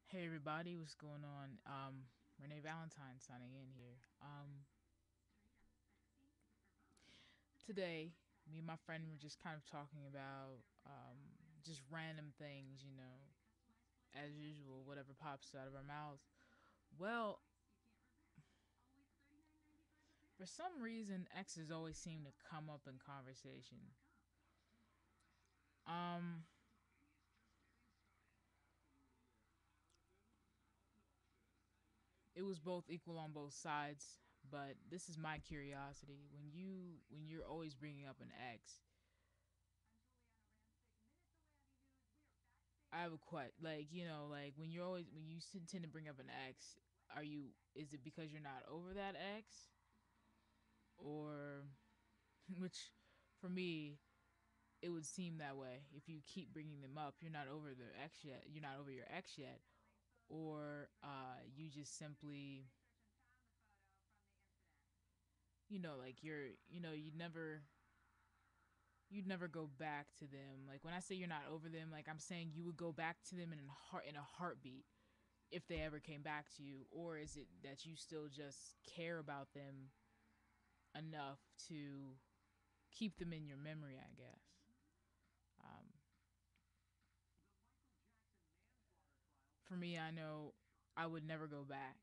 Hey everybody, what's going on? Renee Valentine signing in here. Today, me and my friend were just kind of talking about just random things, as usual, whatever pops out of our mouths. Well, for some reason, exes always seem to come up in conversation. Um, it was both equal on both sides, but this is my curiosity. When you're always bringing up an ex, I have a question. Like, like when you tend to bring up an ex, is it because you're not over that ex? Or, which for me, it would seem that way. If you keep bringing them up, you're not over the ex yet. You're not over your ex yet. Or, you just simply, like you'd never go back to them. Like when I say you're not over them, like I'm saying you would go back to them in a heartbeat if they ever came back to you, or is it that you still just care about them enough to keep them in your memory, I guess. um, for me, I know I would never go back.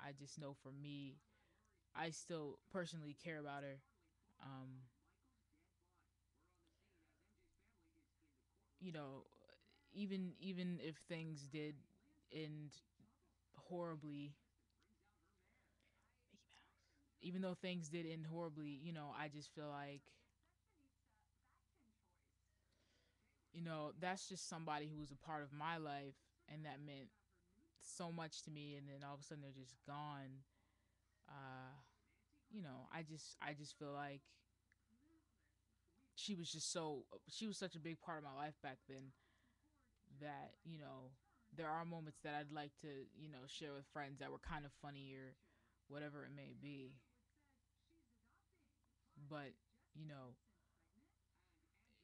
I just know for me, I still personally care about her. um, you know even if things did end horribly, even though things did end horribly, I just feel like, that's just somebody who was a part of my life and that meant so much to me, and then all of a sudden they're just gone. uh I just feel like she was such a big part of my life back then that there are moments that I'd like to share with friends that were kind of funny or whatever it may be. But you know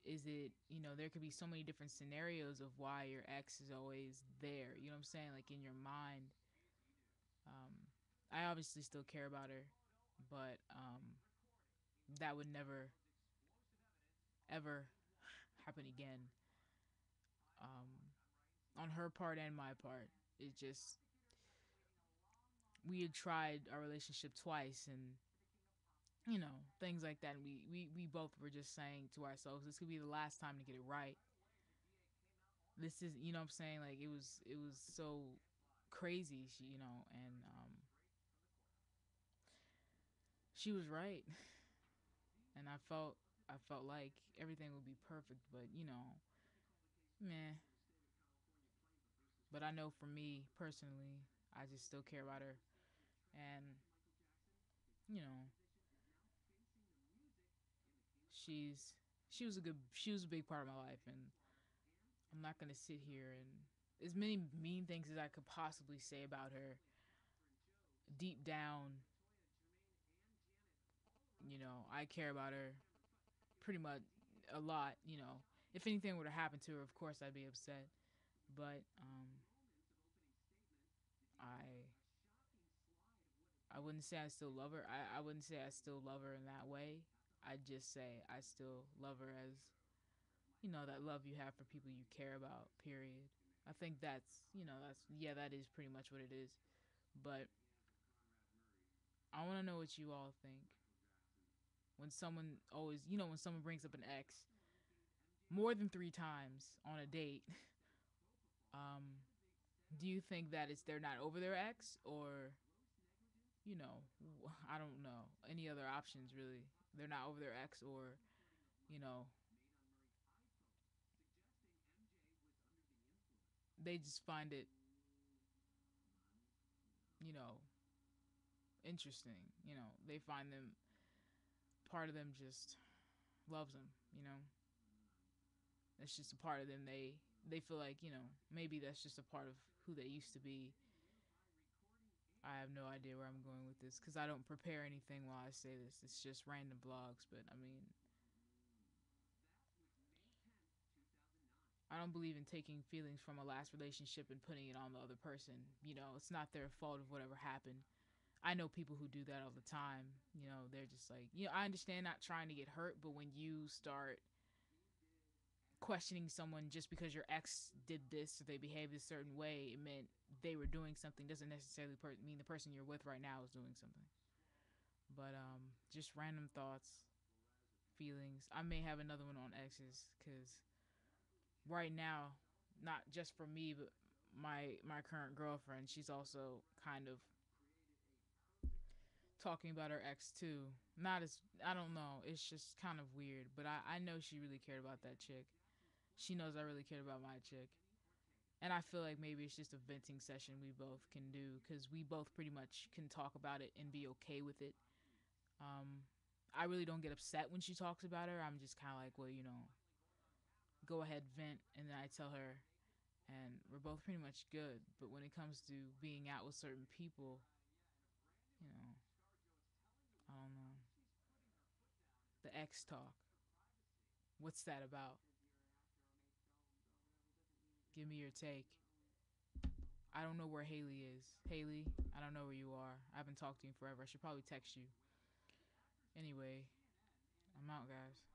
is it, there could be so many different scenarios of why your ex is always there, you know what I'm saying, like in your mind. um I obviously still care about her, but that would never ever happen again, on her part and my part. It just, we had tried our relationship twice, and things like that, and we both were just saying to ourselves, this could be the last time to get it right. This is, what I'm saying, like it was so crazy, and she was right. And I felt like everything would be perfect, but meh. But I know for me personally, I just still care about her, and you know, she's she was a big part of my life, and I'm not gonna sit here and, as many mean things as I could possibly say about her, deep down, I care about her pretty much a lot. If anything were to happen to her, of course I'd be upset. But I I wouldn't say I still love her. I wouldn't say I still love her in that way. I'd just say I still love her as, that love you have for people you care about, period. I think yeah, that is pretty much what it is. But I want to know what you all think. When someone brings up an ex more than 3 times on a date, um, do you think that it's they're not over their ex, or, I don't know, any other options really? They're not over their ex, or, you know, they just find it, you know, interesting. They find them, part of them just loves them. It's just a part of them. They feel like, maybe that's just a part of who they used to be. I have no idea where I'm going with this because I don't prepare anything while I say this. It's just random vlogs, but I mean, I don't believe in taking feelings from a last relationship and putting it on the other person. You know, it's not their fault of whatever happened. I know people who do that all the time. You know, they're just like, you know, I understand not trying to get hurt, but when you start questioning someone just because your ex did this or they behaved a certain way, it meant they were doing something, doesn't necessarily mean the person you're with right now is doing something. But just random thoughts, feelings. I may have another one on exes because right now, not just for me, but my current girlfriend, she's also kind of talking about her ex too. Not as, I don't know. It's just kind of weird, but I know she really cared about that chick. She knows I really cared about my chick. And I feel like maybe it's just a venting session we both can do because we both pretty much can talk about it and be okay with it. Um, I really don't get upset when she talks about her. I'm just kind of like, well, you know, go ahead, vent. And then I tell her, and we're both pretty much good. But when it comes to being out with certain people, you know, I don't know. The ex talk. What's that about? Give me your take. I don't know where Haley is. Haley, I don't know where you are. I haven't talked to you in forever. I should probably text you. Anyway, I'm out, guys.